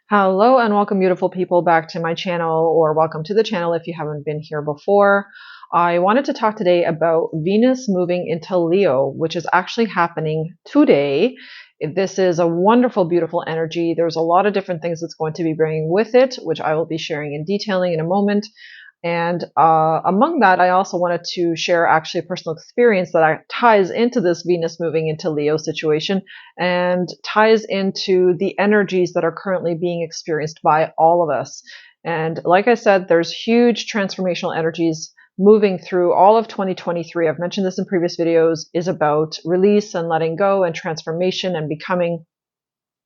Hello and welcome, beautiful people, back to my channel, or welcome to the channel if you haven't been here before. I wanted to talk today about Venus moving into Leo, which is actually happening today. This is a wonderful, beautiful energy. There's a lot of different things it's going to be bringing with it, which I will be sharing and detailing in a moment. And among that, I also wanted to share actually a personal experience that ties into this Venus moving into Leo situation and ties into the energies that are currently being experienced by all of us. And like I said, there's huge transformational energies moving through all of 2023. I've mentioned this in previous videos, is about release and letting go and transformation and becoming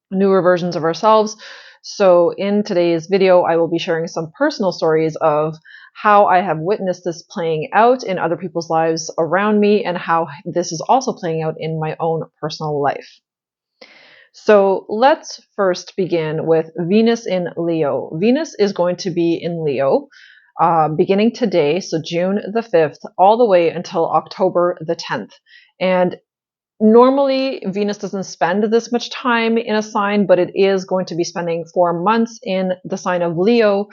newer versions of ourselves. So in today's video, I will be sharing some personal stories of how I have witnessed this playing out in other people's lives around me and how this is also playing out in my own personal life. So let's first begin with Venus in Leo. Venus is going to be in Leo beginning today, so June the 5th, all the way until October the 10th. And normally, Venus doesn't spend this much time in a sign, but it is going to be spending 4 months in the sign of Leo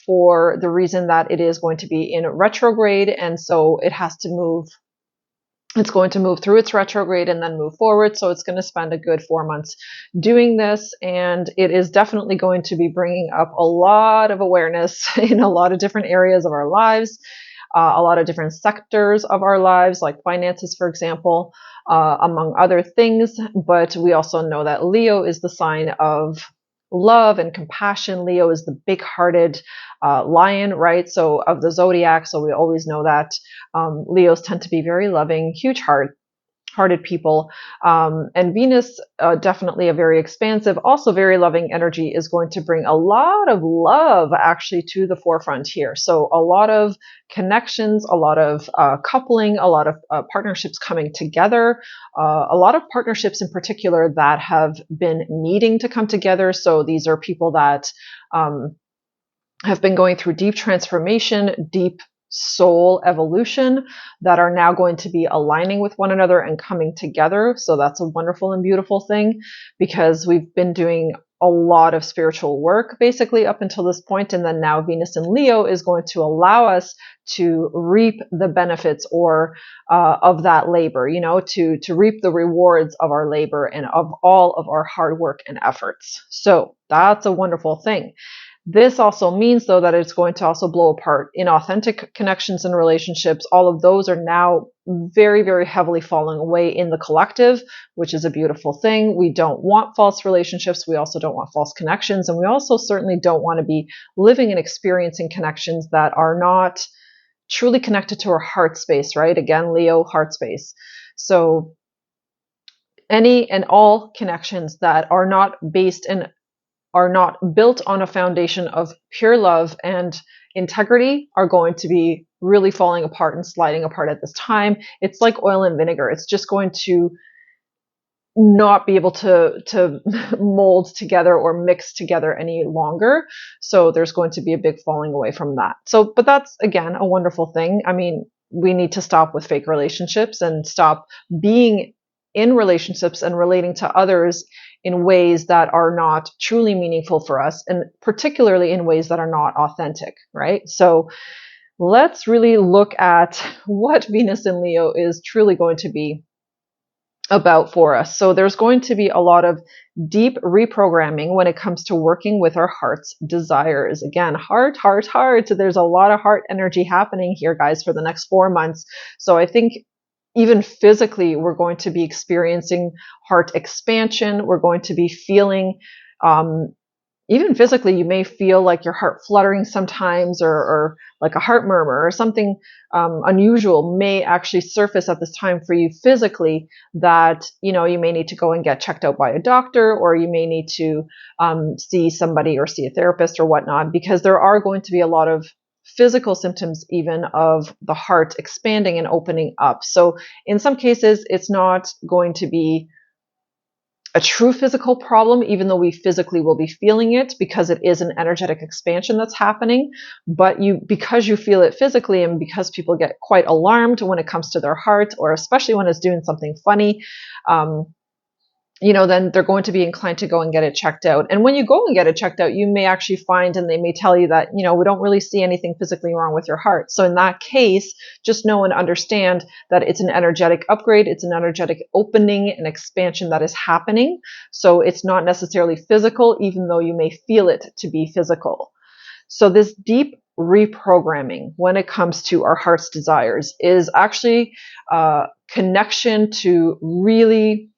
for the reason that it is going to be in retrograde. And so it has to move. It's going to move through its retrograde and then move forward. So it's going to spend a good 4 months doing this. And it is definitely going to be bringing up a lot of awareness in a lot of different areas of our lives. A lot of different sectors of our lives, like finances, for example, among other things. But we also know that Leo is the sign of love and compassion. Leo is the big-hearted lion, right? So of the zodiac. So we always know that Leos tend to be very loving, huge-hearted people. And Venus, definitely a very expansive, also very loving energy, is going to bring a lot of love actually to the forefront here. So a lot of connections, a lot of coupling, a lot of partnerships coming together, a lot of partnerships in particular that have been needing to come together. So these are people that have been going through deep transformation, deep soul evolution, that are now going to be aligning with one another and coming together. So that's a wonderful and beautiful thing, because we've been doing a lot of spiritual work basically up until this point, and then now Venus in Leo is going to allow us to reap the benefits or of that labor, to reap the rewards of our labor and of all of our hard work and efforts. So that's a wonderful thing. This also means, though, that it's going to also blow apart inauthentic connections and relationships. All of those are now very, very heavily falling away in the collective, which is a beautiful thing. We don't want false relationships. We also don't want false connections. And we also certainly don't want to be living and experiencing connections that are not truly connected to our heart space, right? Again, Leo, heart space. So any and all connections that are not built on a foundation of pure love and integrity are going to be really falling apart and sliding apart at this time. It's like oil and vinegar. It's just going to not be able to mold together or mix together any longer. So there's going to be a big falling away from that. So, but that's, again, a wonderful thing. I mean, we need to stop with fake relationships and stop being in relationships and relating to others in ways that are not truly meaningful for us, and particularly in ways that are not authentic, right? So let's really look at what Venus in Leo is truly going to be about for us. So there's going to be a lot of deep reprogramming when it comes to working with our heart's desires. Again, heart. So there's a lot of heart energy happening here, guys, for the next 4 months. So I think even physically, we're going to be experiencing heart expansion. We're going to be feeling, even physically, you may feel like your heart fluttering sometimes, or like a heart murmur, or something unusual may actually surface at this time for you physically, that you may need to go and get checked out by a doctor, or you may need to see somebody or see a therapist or whatnot, because there are going to be a lot of physical symptoms even of the heart expanding and opening up. So in some cases, it's not going to be a true physical problem, even though we physically will be feeling it, because it is an energetic expansion that's happening. But because you feel it physically, and because people get quite alarmed when it comes to their heart, or especially when it's doing something funny, then they're going to be inclined to go and get it checked out. And when you go and get it checked out, you may actually find, and they may tell you that, we don't really see anything physically wrong with your heart. So in that case, just know and understand that it's an energetic upgrade. It's an energetic opening and expansion that is happening. So it's not necessarily physical, even though you may feel it to be physical. So this deep reprogramming when it comes to our heart's desires is actually a connection to really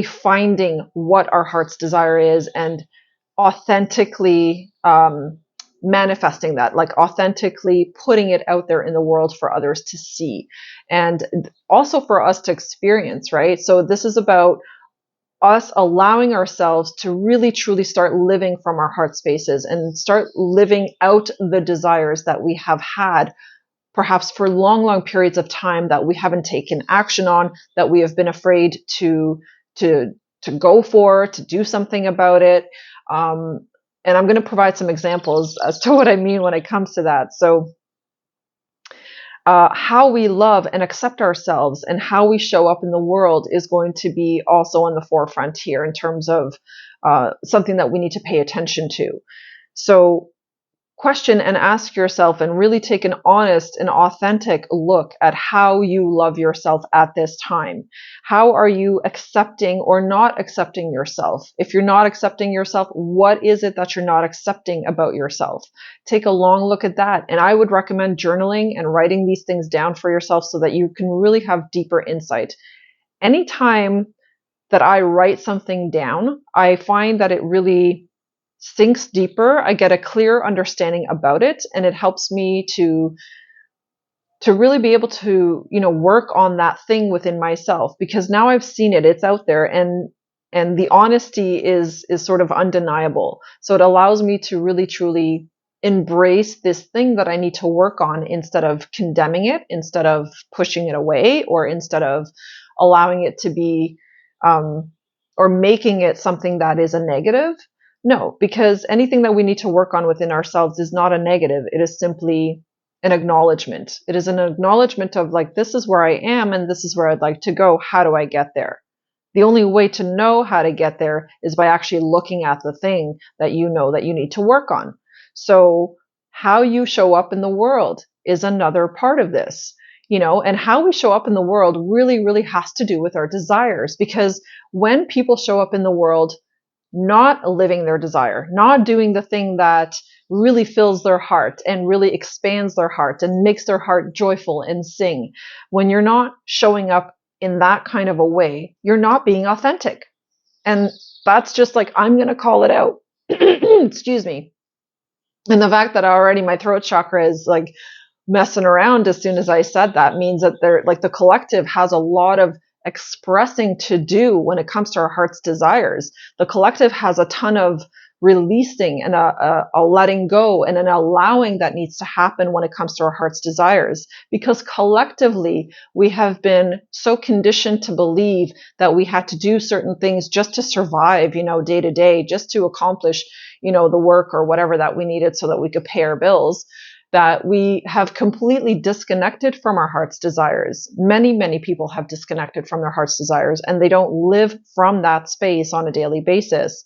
finding what our heart's desire is and authentically manifesting that, like authentically putting it out there in the world for others to see and also for us to experience, right? So this is about us allowing ourselves to really truly start living from our heart spaces and start living out the desires that we have had perhaps for long periods of time that we haven't taken action on, that we have been afraid to go for, to do something about it. And I'm going to provide some examples as to what I mean when it comes to that. So how we love and accept ourselves and how we show up in the world is going to be also on the forefront here in terms of something that we need to pay attention to. So question and ask yourself and really take an honest and authentic look at how you love yourself at this time. How are you accepting or not accepting yourself? If you're not accepting yourself, what is it that you're not accepting about yourself? Take a long look at that. And I would recommend journaling and writing these things down for yourself so that you can really have deeper insight. Anytime that I write something down, I find that it really sinks deeper. I get a clear understanding about it, and it helps me to really be able to, work on that thing within myself, because now I've seen it, it's out there, and the honesty is sort of undeniable. So it allows me to really truly embrace this thing that I need to work on instead of condemning it, instead of pushing it away, or instead of allowing it to be or making it something that is a negative. No, because anything that we need to work on within ourselves is not a negative. It is simply an acknowledgement. It is an acknowledgement of like, this is where I am and this is where I'd like to go. How do I get there? The only way to know how to get there is by actually looking at the thing that you know that you need to work on. So how you show up in the world is another part of this, and how we show up in the world really has to do with our desires, because when people show up in the world not living their desire, not doing the thing that really fills their heart and really expands their heart and makes their heart joyful and sing. When you're not showing up in that kind of a way, you're not being authentic. And that's just like, I'm going to call it out. Excuse me. And the fact that already my throat chakra is like messing around as soon as I said that means that they're like, the collective has a lot of expressing to do when it comes to our heart's desires. The collective has a ton of releasing and a letting go and an allowing that needs to happen when it comes to our heart's desires, because collectively we have been so conditioned to believe that we had to do certain things just to survive, day to day, just to accomplish, the work or whatever that we needed so that we could pay our bills, that we have completely disconnected from our heart's desires. Many people have disconnected from their heart's desires, and they don't live from that space on a daily basis.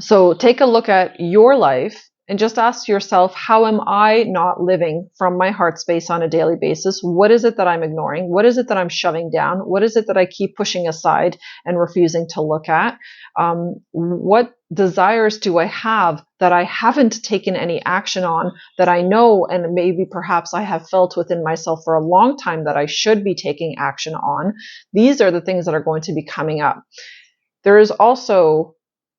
So take a look at your life and just ask yourself, how am I not living from my heart space on a daily basis? What is it that I'm ignoring? What is it that I'm shoving down? What is it that I keep pushing aside and refusing to look at? What desires do I have that I haven't taken any action on, that I know and maybe perhaps I have felt within myself for a long time that I should be taking action on? These are the things that are going to be coming up. There is also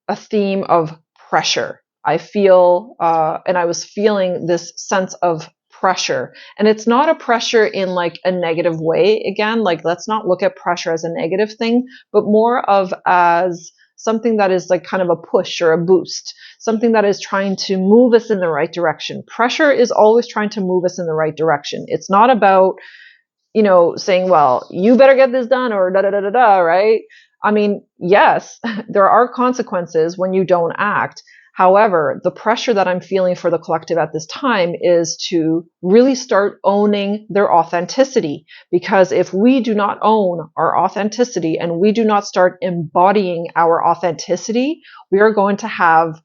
a theme of pressure. I feel, and I was feeling this sense of pressure. And it's not a pressure in like a negative way. Again, like, let's not look at pressure as a negative thing, but more of as something that is like kind of a push or a boost, something that is trying to move us in the right direction. Pressure is always trying to move us in the right direction. It's not about, saying, well, you better get this done or da da da da da, right? I mean, yes, there are consequences when you don't act. However, the pressure that I'm feeling for the collective at this time is to really start owning their authenticity. Because if we do not own our authenticity and we do not start embodying our authenticity, we are going to have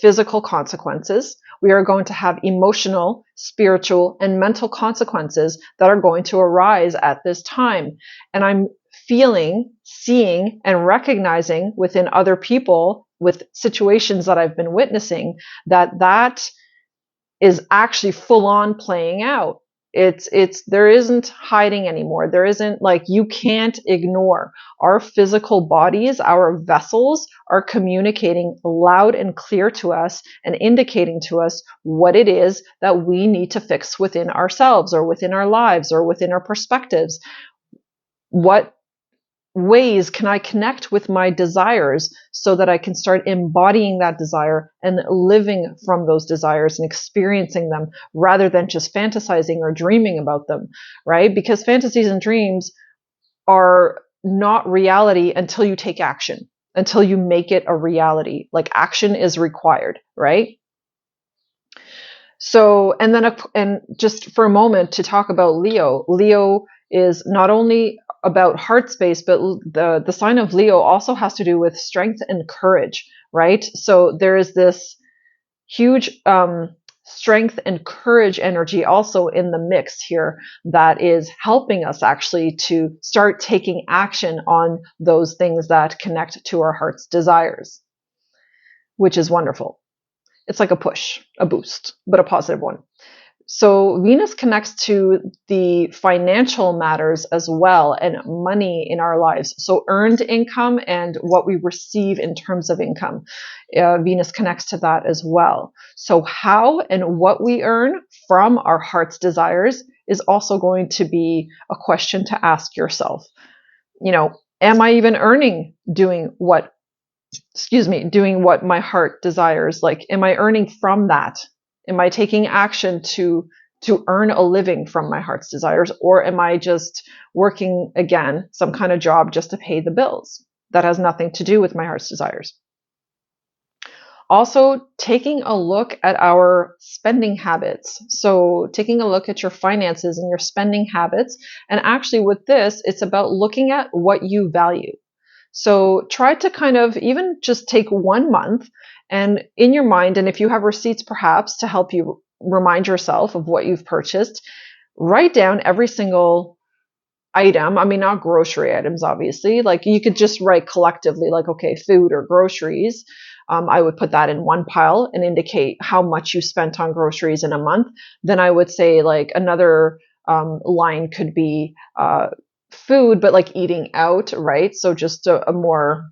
physical consequences. We are going to have emotional, spiritual, and mental consequences that are going to arise at this time. And I'm feeling, seeing, and recognizing within other people with situations that I've been witnessing that is actually full on playing out. There isn't hiding anymore. There isn't, like, you can't ignore. Our physical bodies, our vessels are communicating loud and clear to us and indicating to us what it is that we need to fix within ourselves or within our lives or within our perspectives. What ways can I connect with my desires so that I can start embodying that desire and living from those desires and experiencing them rather than just fantasizing or dreaming about them, right? Because fantasies and dreams are not reality until you take action, until you make it a reality. Like, action is required, right? So, and just for a moment to talk about Leo. Leo is not only about heart space, but the sign of Leo also has to do with strength and courage, right? So there is this huge strength and courage energy also in the mix here that is helping us actually to start taking action on those things that connect to our heart's desires, which is wonderful. It's like a push, a boost, but a positive one. So Venus connects to the financial matters as well and money in our lives. So earned income and what we receive in terms of income. Venus connects to that as well. So how and what we earn from our heart's desires is also going to be a question to ask yourself. Am I even earning doing what my heart desires? Like, am I earning from that? Am I taking action to earn a living from my heart's desires? Or am I just working, again, some kind of job just to pay the bills? That has nothing to do with my heart's desires. Also, taking a look at our spending habits. So taking a look at your finances and your spending habits. And actually with this, it's about looking at what you value. So try to kind of even just take 1 month and in your mind, and if you have receipts perhaps to help you remind yourself of what you've purchased, write down every single item. I mean, not grocery items, obviously. Like, you could just write collectively, like, okay, food or groceries. I would put that in one pile and indicate how much you spent on groceries in a month. Then I would say, like, another line could be food, but like eating out, right? So just a more,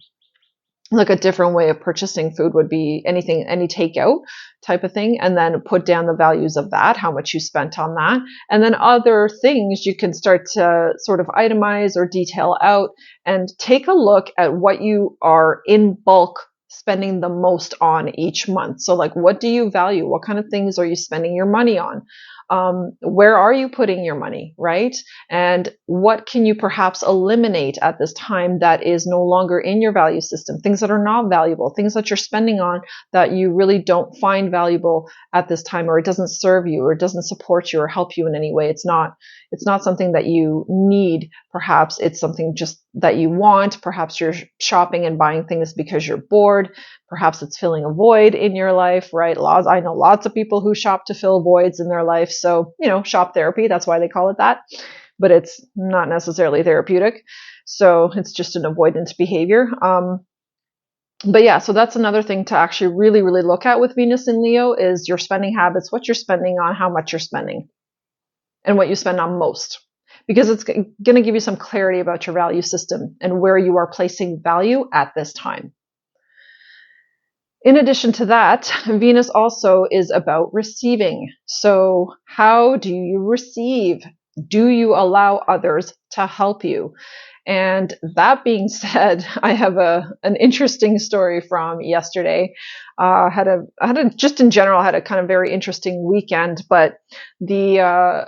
like, a different way of purchasing food would be any takeout type of thing. And then put down the values of that, how much you spent on that. And then other things you can start to sort of itemize or detail out and take a look at what you are in bulk spending the most on each month. So, like, what do you value? What kind of things are you spending your money on? Where are you putting your money, right? And what can you perhaps eliminate at this time that is no longer in your value system? Things that are not valuable, things that you're spending on that you really don't find valuable at this time, or it doesn't serve you, or it doesn't support you or help you in any way. It's not something that you need. Perhaps it's something just that you want. Perhaps you're shopping and buying things because you're bored. Perhaps it's filling a void in your life, right? I know lots of people who shop to fill voids in their life. So, shop therapy, that's why they call it that. But it's not necessarily therapeutic. So it's just an avoidance behavior. But yeah, so that's another thing to actually really, really look at with Venus in Leo is your spending habits, what you're spending on, how much you're spending, and what you spend on most. Because it's going to give you some clarity about your value system and where you are placing value at this time. In addition to that, Venus also is about receiving. So how do you receive? Do you allow others to help you? And that being said, I have an interesting story from yesterday. Just in general, had a kind of very interesting weekend, but the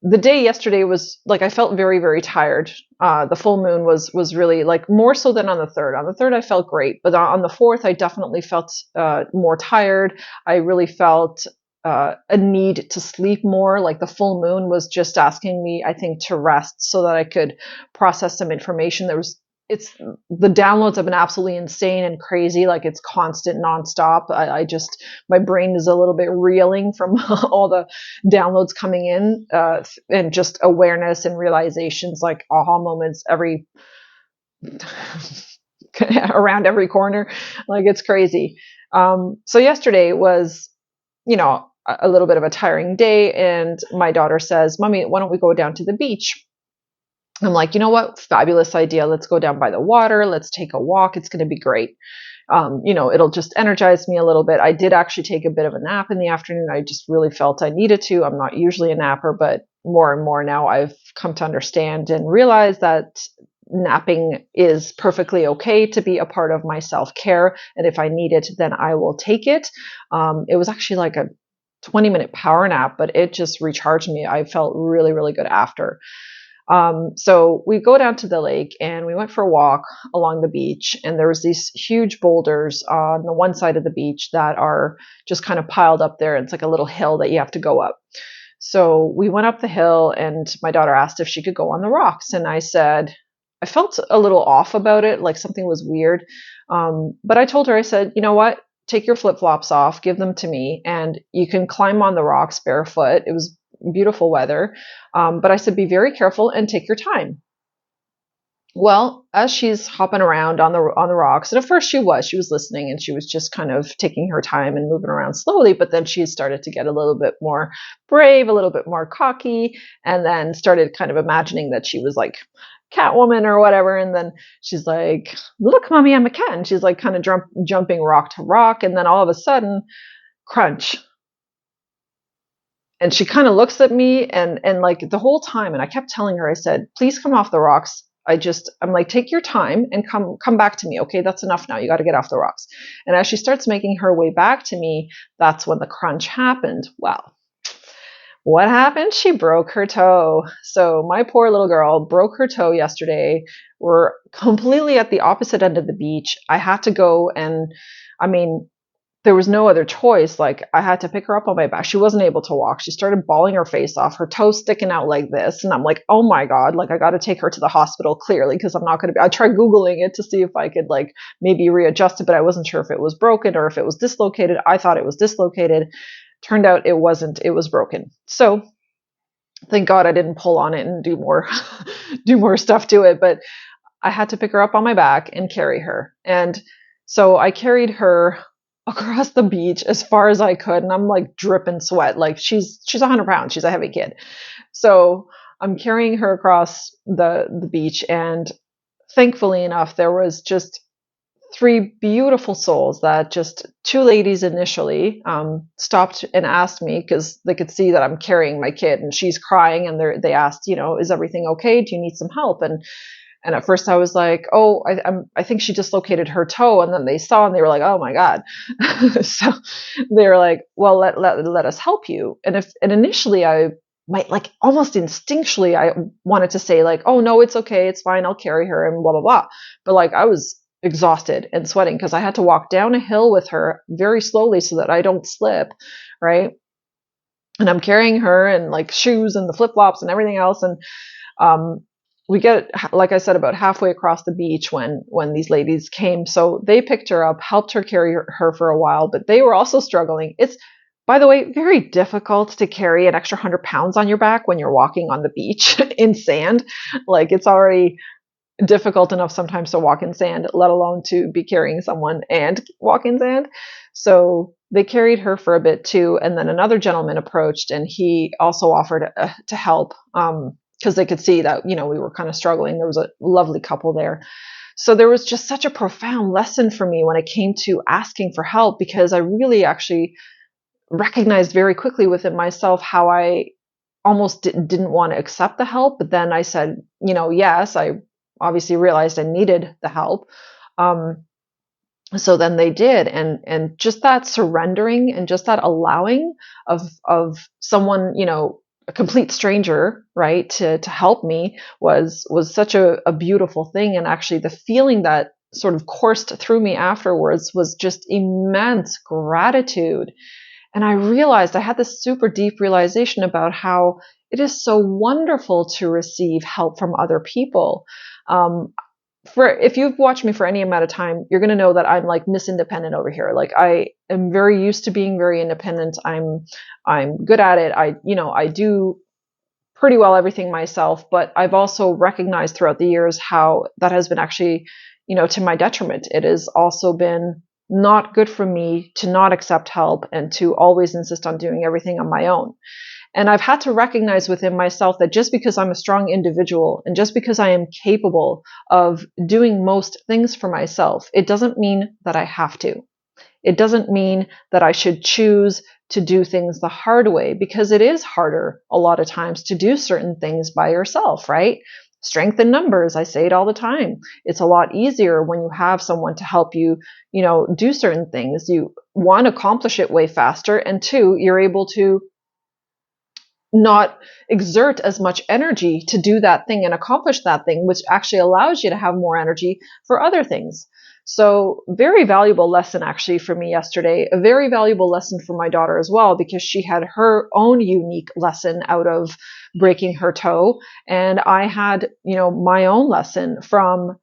the day yesterday was like, I felt very, very tired. The full moon was really like more so than on the third. On the third, I felt great, but on the fourth, I definitely felt more tired. I really felt a need to sleep more. Like the full moon was just asking me, I think, to rest so that I could process some information. It's the downloads have been absolutely insane and crazy. Like it's constant, nonstop. I just, my brain is a little bit reeling from all the downloads coming in, and just awareness and realizations, like aha moments every around every corner. Like it's crazy. So yesterday was, a little bit of a tiring day, and my daughter says, "Mommy, why don't we go down to the beach?" I'm like, you know what? Fabulous idea. Let's go down by the water. Let's take a walk. It's going to be great. It'll just energize me a little bit. I did actually take a bit of a nap in the afternoon. I just really felt I needed to. I'm not usually a napper, but more and more now I've come to understand and realize that napping is perfectly okay to be a part of my self-care. And if I need it, then I will take it. It was actually like a 20-minute power nap, but it just recharged me. I felt really, really good after. So we go down to the lake and we went for a walk along the beach, and there was these huge boulders on the one side of the beach that are just kind of piled up there. It's like a little hill that you have to go up. So we went up the hill, and my daughter asked if she could go on the rocks. And I said, I felt a little off about it, like something was weird. But I told her, I said, you know what? Take your flip-flops off, give them to me, and you can climb on the rocks barefoot. It was beautiful weather. But I said, be very careful and take your time. Well, as she's hopping around on the rocks, and at first she was listening, and she was just kind of taking her time and moving around slowly, but then she started to get a little bit more brave, a little bit more cocky, and then started kind of imagining that she was like Catwoman or whatever. And then she's like, look, mommy, I'm a cat. And she's like kind of jumping rock to rock. And then all of a sudden, crunch. And she kind of looks at me, and like the whole time, and I kept telling her, I said, please come off the rocks. I'm like, take your time and come back to me. Okay, that's enough now. You got to get off the rocks. And as she starts making her way back to me, that's when the crunch happened. Well, what happened? She broke her toe. So my poor little girl broke her toe yesterday. We're completely at the opposite end of the beach. I had to go, and I mean, there was no other choice. Like I had to pick her up on my back. She wasn't able to walk. She started bawling her face off, her toe sticking out like this. And I'm like, oh my God, like I got to take her to the hospital clearly, because I'm not going to be, I tried Googling it to see if I could like maybe readjust it, but I wasn't sure if it was broken or if it was dislocated. I thought it was dislocated. Turned out it wasn't, it was broken. So thank God I didn't pull on it and do more, do more stuff to it. But I had to pick her up on my back and carry her. And so I carried her across the beach as far as I could, and I'm like dripping sweat. Like she's 100 pounds. She's a heavy kid. So I'm carrying her across the beach, and thankfully enough, there was just three beautiful souls that just two ladies initially stopped and asked me, because they could see that I'm carrying my kid and she's crying, and they asked, is everything okay? Do you need some help? And at first I was like, oh, I think she dislocated her toe. And then they saw and they were like, oh my God. So they were like, well, let us help you. And initially I might like almost instinctually, I wanted to say like, oh no, it's okay. It's fine. I'll carry her and blah, blah, blah. But like I was exhausted and sweating because I had to walk down a hill with her very slowly so that I don't slip. Right. And I'm carrying her and like shoes and the flip flops and everything else. And, we get, like I said, about halfway across the beach when these ladies came. So they picked her up, helped her carry her for a while, but they were also struggling. It's, by the way, very difficult to carry an extra 100 pounds on your back when you're walking on the beach in sand. Like it's already difficult enough sometimes to walk in sand, let alone to be carrying someone and walk in sand. So they carried her for a bit too. And then another gentleman approached, and he also offered to help. Because they could see that, we were kind of struggling. There was a lovely couple there. So there was just such a profound lesson for me when it came to asking for help, because I really actually recognized very quickly within myself how I almost didn't want to accept the help. But then I said, yes, I obviously realized I needed the help. So then they did. And just that surrendering and just that allowing of someone, a complete stranger, right, to help me was such a beautiful thing. And actually the feeling that sort of coursed through me afterwards was just immense gratitude. And I realized I had this super deep realization about how it is so wonderful to receive help from other people. Um, for if you've watched me for any amount of time, you're going to know that I'm like Miss Independent over here. Like I am very used to being very independent. I'm good at it. I do pretty well everything myself, but I've also recognized throughout the years how that has been actually, to my detriment. It has also been not good for me to not accept help and to always insist on doing everything on my own. And I've had to recognize within myself that just because I'm a strong individual and just because I am capable of doing most things for myself, it doesn't mean that I have to. It doesn't mean that I should choose to do things the hard way, because it is harder a lot of times to do certain things by yourself, right? Strength in numbers. I say it all the time. It's a lot easier when you have someone to help you, do certain things. You, one, accomplish it way faster, and two, you're able to not exert as much energy to do that thing and accomplish that thing, which actually allows you to have more energy for other things. So very valuable lesson actually for me yesterday, a very valuable lesson for my daughter as well, because she had her own unique lesson out of breaking her toe. And I had, my own lesson from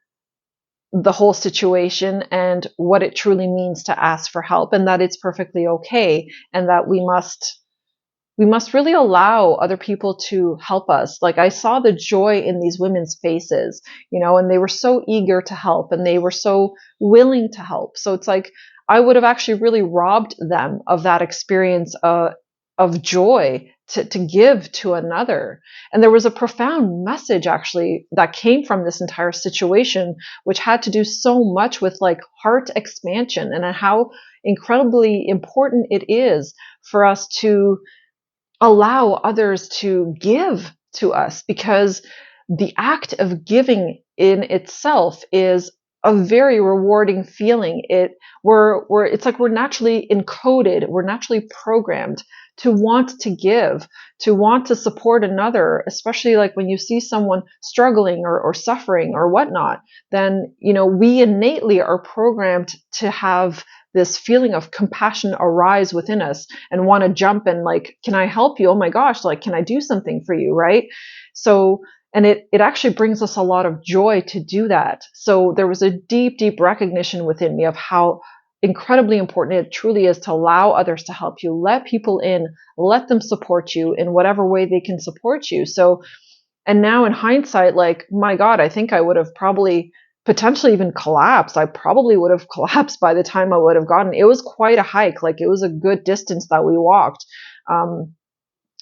the whole situation and what it truly means to ask for help, and that it's perfectly okay, and that we must really allow other people to help us. Like I saw the joy in these women's faces, and they were so eager to help and they were so willing to help. So it's like I would have actually really robbed them of that experience of joy to give to another. And there was a profound message actually that came from this entire situation, which had to do so much with like heart expansion and how incredibly important it is for us to allow others to give to us, because the act of giving in itself is a very rewarding feeling. It's like we're naturally encoded, we're naturally programmed to want to give, to want to support another, especially like when you see someone struggling or suffering or whatnot, then, we innately are programmed to have this feeling of compassion arise within us and want to jump and like, can I help you? Oh my gosh, like, can I do something for you? Right. So, and it actually brings us a lot of joy to do that. So there was a deep, deep recognition within me of how incredibly important it truly is to allow others to help you, let people in, let them support you in whatever way they can support you. So, and now in hindsight, like, my God, I think I would have probably potentially even collapsed. I probably would have collapsed by the time I would have gotten. It was quite a hike. Like it was a good distance that we walked,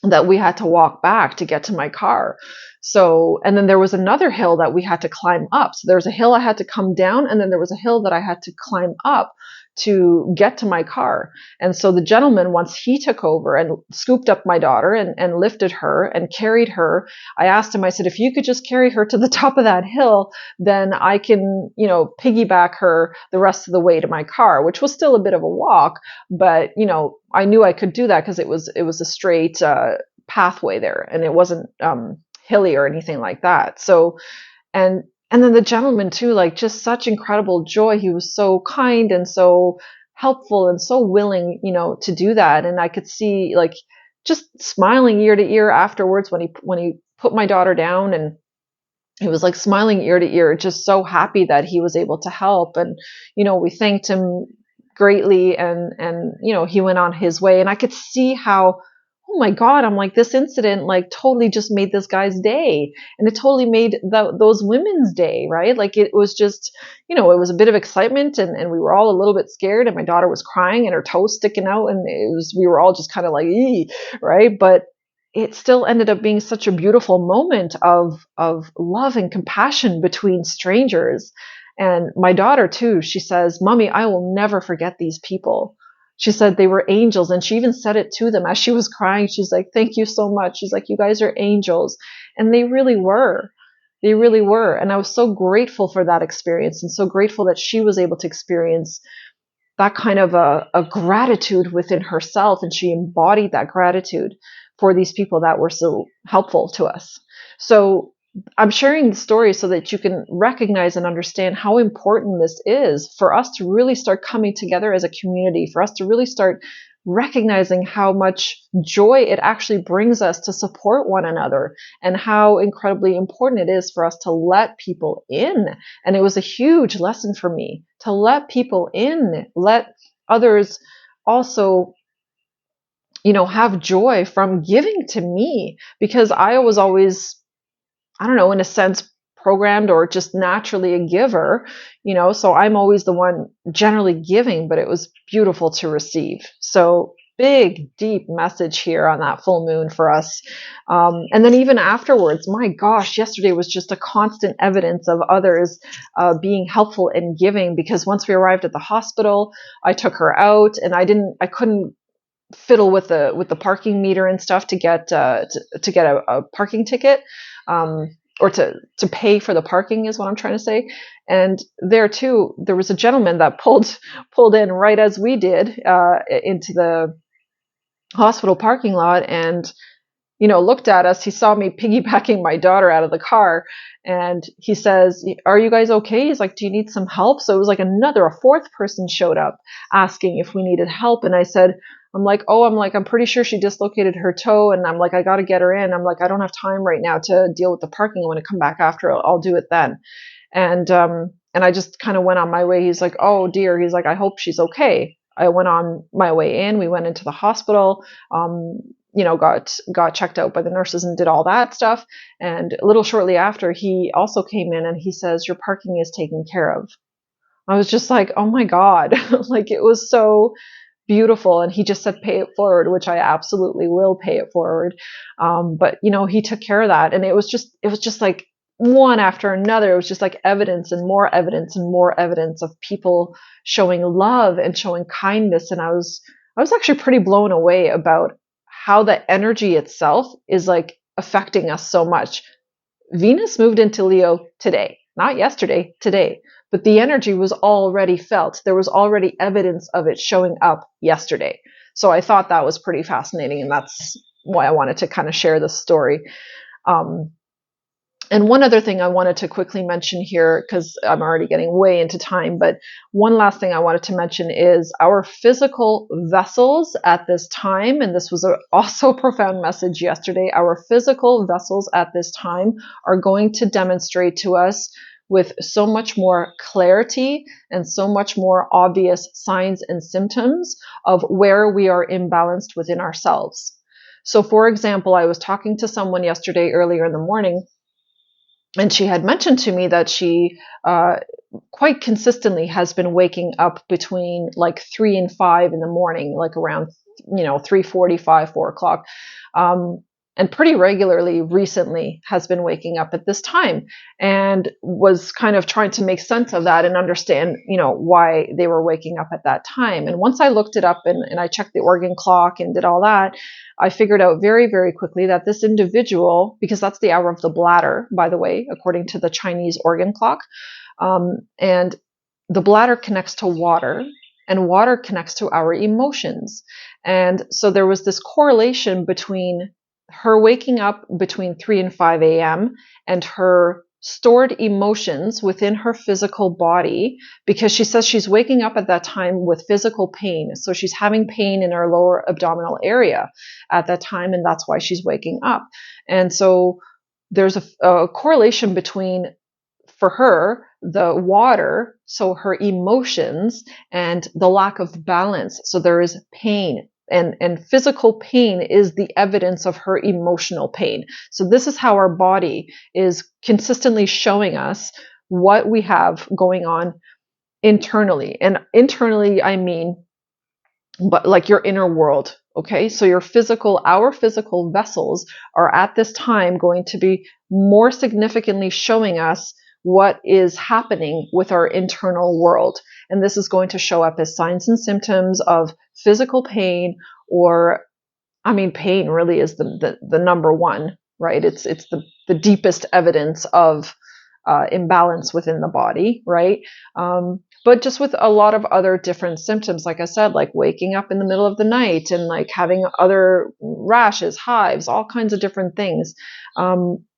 that we had to walk back to get to my car. So, and then there was another hill that we had to climb up. So there was a hill I had to come down, and then there was a hill that I had to climb up to get to my car. And so the gentleman, once he took over and scooped up my daughter and lifted her and carried her, I asked him, I said, if you could just carry her to the top of that hill, then I can, piggyback her the rest of the way to my car, which was still a bit of a walk, but, I knew I could do that because it was a straight pathway there, and it wasn't hilly or anything like that. So, and then the gentleman too, like just such incredible joy. He was so kind and so helpful and so willing, to do that. And I could see like just smiling ear to ear afterwards when he put my daughter down, and he was like smiling ear to ear, just so happy that he was able to help. And, we thanked him greatly, and, he went on his way, and I could see how, oh my God, I'm like, this incident like totally just made this guy's day, and it totally made those women's day, right? Like it was just, it was a bit of excitement, and we were all a little bit scared, and my daughter was crying and her toes sticking out, and we were all just kind of like, ee, right? But it still ended up being such a beautiful moment of love and compassion between strangers. And my daughter too, she says, Mommy, I will never forget these people. She said they were angels, and she even said it to them as she was crying. She's like, thank you so much. She's like, you guys are angels. And they really were. They really were. And I was so grateful for that experience, and so grateful that she was able to experience that kind of a gratitude within herself, and she embodied that gratitude. for these people that were so helpful to us. So I'm sharing the story so that you can recognize and understand how important this is for us to really start coming together as a community, for us to really start recognizing how much joy it actually brings us to support one another, and how incredibly important it is for us to let people in. And it was a huge lesson for me to let people in, let others also, have joy from giving to me, because I was always, I don't know, in a sense, programmed or just naturally a giver, so I'm always the one generally giving, but it was beautiful to receive. So big, deep message here on that full moon for us. And then even afterwards, my gosh, yesterday was just a constant evidence of others being helpful and giving, because once we arrived at the hospital, I took her out, and I couldn't fiddle with the parking meter and stuff to get a parking ticket, or to pay for the parking is what I'm trying to say. And there too, there was a gentleman that pulled in right as we did into the hospital parking lot, and looked at us. He saw me piggybacking my daughter out of the car, and he says, "Are you guys okay?" He's like, "Do you need some help?" So it was like a fourth person showed up asking if we needed help. And I said, I'm pretty sure she dislocated her toe. And I'm like, I got to get her in. I'm like, I don't have time right now to deal with the parking. I want to come back after. I'll do it then. And I just kind of went on my way. He's like, "Oh dear." He's like, "I hope she's okay." I went on my way in. We went into the hospital. Got checked out by the nurses and did all that stuff. And a little shortly after, he also came in and he says, "Your parking is taken care of." I was just like, oh my God, like it was so beautiful. And he just said, "Pay it forward," which I absolutely will pay it forward. But he took care of that. And it was just like one after another. It was just like evidence and more evidence and more evidence of people showing love and showing kindness. And I was actually pretty blown away about how the energy itself is like affecting us so much. Venus moved into Leo today, not yesterday, today, but the energy was already felt. There was already evidence of it showing up yesterday. So I thought that was pretty fascinating, and that's why I wanted to kind of share this story. And one other thing I wanted to quickly mention here, because I'm already getting way into time, but one last thing I wanted to mention is our physical vessels at this time, and this was also a profound message yesterday, our physical vessels at this time are going to demonstrate to us with so much more clarity and so much more obvious signs and symptoms of where we are imbalanced within ourselves. So for example, I was talking to someone yesterday earlier in the morning, and she had mentioned to me that she quite consistently has been waking up between like 3 and 5 in the morning, like around 3:45, 4 o'clock, and pretty regularly recently has been waking up at this time, and was kind of trying to make sense of that and understand why they were waking up at that time. And once I looked it up and I checked the organ clock and did all that, I figured out very, very quickly that this individual, because that's the hour of the bladder, by the way, according to the Chinese organ clock, and the bladder connects to water, and water connects to our emotions. And so there was this correlation between her waking up between 3 and 5 a.m. and her stored emotions within her physical body, because she says she's waking up at that time with physical pain. So she's having pain in her lower abdominal area at that time, and that's why she's waking up. And so there's a correlation between, for her, the water, so her emotions, and the lack of balance. So there is pain. And physical pain is the evidence of her emotional pain. So this is how our body is consistently showing us what we have going on internally. And internally, I mean, but like your inner world. Okay. So our physical vessels are at this time going to be more significantly showing us what is happening with our internal world. And this is going to show up as signs and symptoms of physical pain, or, I mean, pain really is the number one, right? It's the deepest evidence of imbalance within the body, right? but just with a lot of other different symptoms, like I said, like waking up in the middle of the night and like having other rashes, hives, all kinds of different things.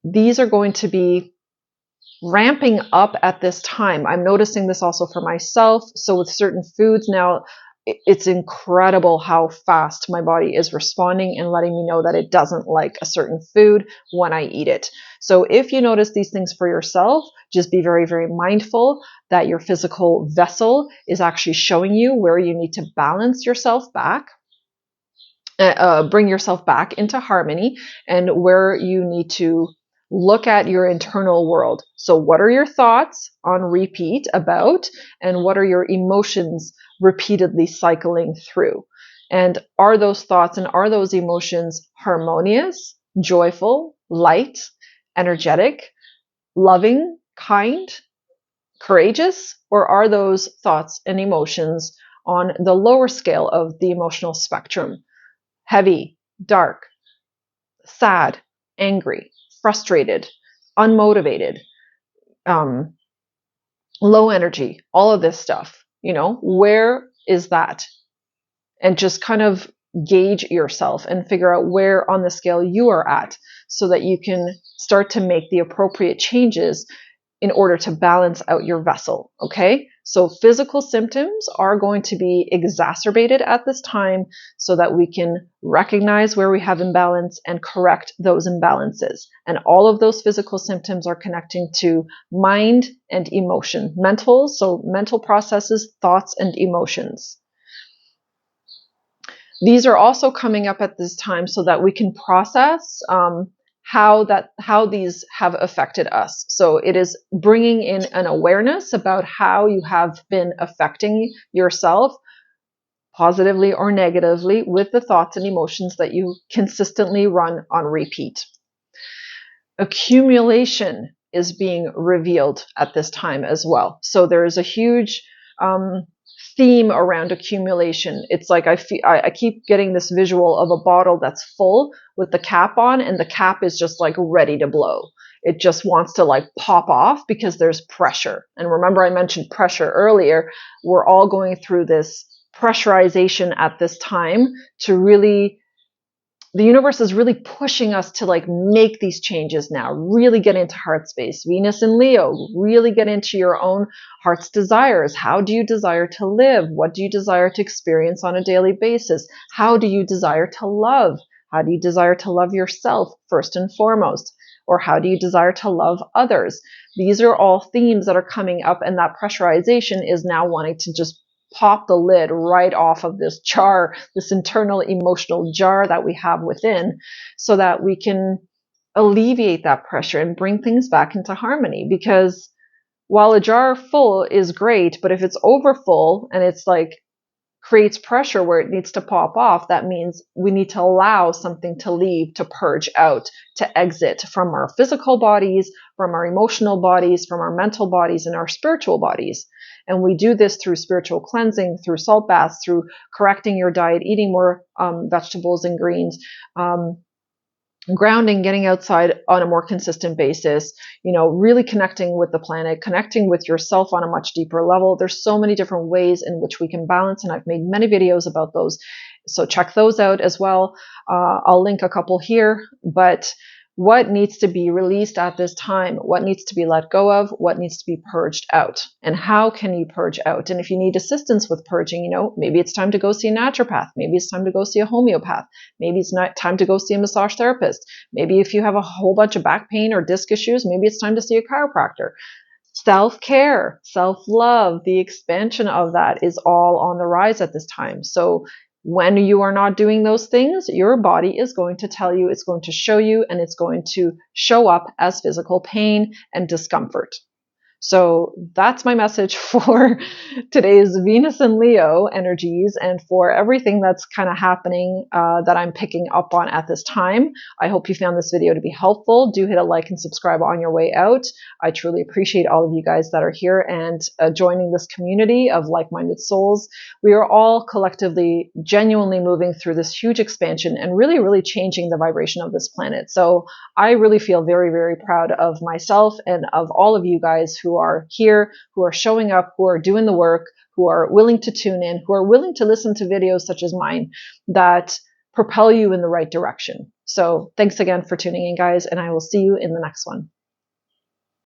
These are going to be ramping up at this time. I'm noticing this also for myself. So with certain foods now, it's incredible how fast my body is responding and letting me know that it doesn't like a certain food when I eat it. So if you notice these things for yourself, just be very, very mindful that your physical vessel is actually showing you where you need to balance yourself back. Bring yourself back into harmony, and where you need to look at your internal world. So what are your thoughts on repeat about, and what are your emotions repeatedly cycling through? And are those thoughts and are those emotions harmonious, joyful, light, energetic, loving, kind, courageous, or are those thoughts and emotions on the lower scale of the emotional spectrum? Heavy, dark, sad, angry, frustrated, unmotivated, low energy, all of this stuff. Where is that? And just kind of gauge yourself and figure out where on the scale you are at, so that you can start to make the appropriate changes in order to balance out your vessel. Okay. So physical symptoms are going to be exacerbated at this time, so that we can recognize where we have imbalance and correct those imbalances. And all of those physical symptoms are connecting to mind and emotion, so mental processes, thoughts, and emotions. These are also coming up at this time so that we can process how these have affected us. So it is bringing in an awareness about how you have been affecting yourself, positively or negatively, with the thoughts and emotions that you consistently run on repeat. Accumulation is being revealed at this time as well. So there is a huge theme around accumulation. It's like I keep getting this visual of a bottle that's full with the cap on, and the cap is just like ready to blow. It just wants to like pop off because there's pressure. And remember, I mentioned pressure earlier. We're all going through this pressurization at this time to really, the universe is really pushing us to like make these changes now, really get into heart space. Venus in Leo, really get into your own heart's desires. How do you desire to live? What do you desire to experience on a daily basis? How do you desire to love? How do you desire to love yourself first and foremost? Or how do you desire to love others? These are all themes that are coming up, and that pressurization is now wanting to just pop the lid right off of this jar, this internal emotional jar that we have within, so that we can alleviate that pressure and bring things back into harmony. Because while a jar full is great, but if it's over full and it's like creates pressure where it needs to pop off, that means we need to allow something to leave, to purge out, to exit from our physical bodies, from our emotional bodies, from our mental bodies, and our spiritual bodies. And we do this through spiritual cleansing, through salt baths, through correcting your diet, eating more vegetables and greens, grounding, getting outside on a more consistent basis, really connecting with the planet, connecting with yourself on a much deeper level. There's so many different ways in which we can balance, and I've made many videos about those. So check those out as well. I'll link a couple here, but what needs to be released at this time, what needs to be let go of, what needs to be purged out, and how can you purge out? And if you need assistance with purging, maybe it's time to go see a naturopath. Maybe it's time to go see a homeopath. Maybe it's not time to go see a massage therapist. Maybe if you have a whole bunch of back pain or disc issues, maybe it's time to see a chiropractor. Self-care, self-love, the expansion of that is all on the rise at this time. So when you are not doing those things, your body is going to tell you, it's going to show you, and it's going to show up as physical pain and discomfort. So that's my message for today's Venus and Leo energies, and for everything that's kind of happening that I'm picking up on at this time. I hope you found this video to be helpful. Do hit a like and subscribe on your way out. I truly appreciate all of you guys that are here and joining this community of like-minded souls. We are all collectively genuinely moving through this huge expansion and really, really changing the vibration of this planet. So I really feel very, very proud of myself and of all of you guys who who are here, who are showing up, who are doing the work, who are willing to tune in, who are willing to listen to videos such as mine that propel you in the right direction. So thanks again for tuning in, guys, and I will see you in the next one.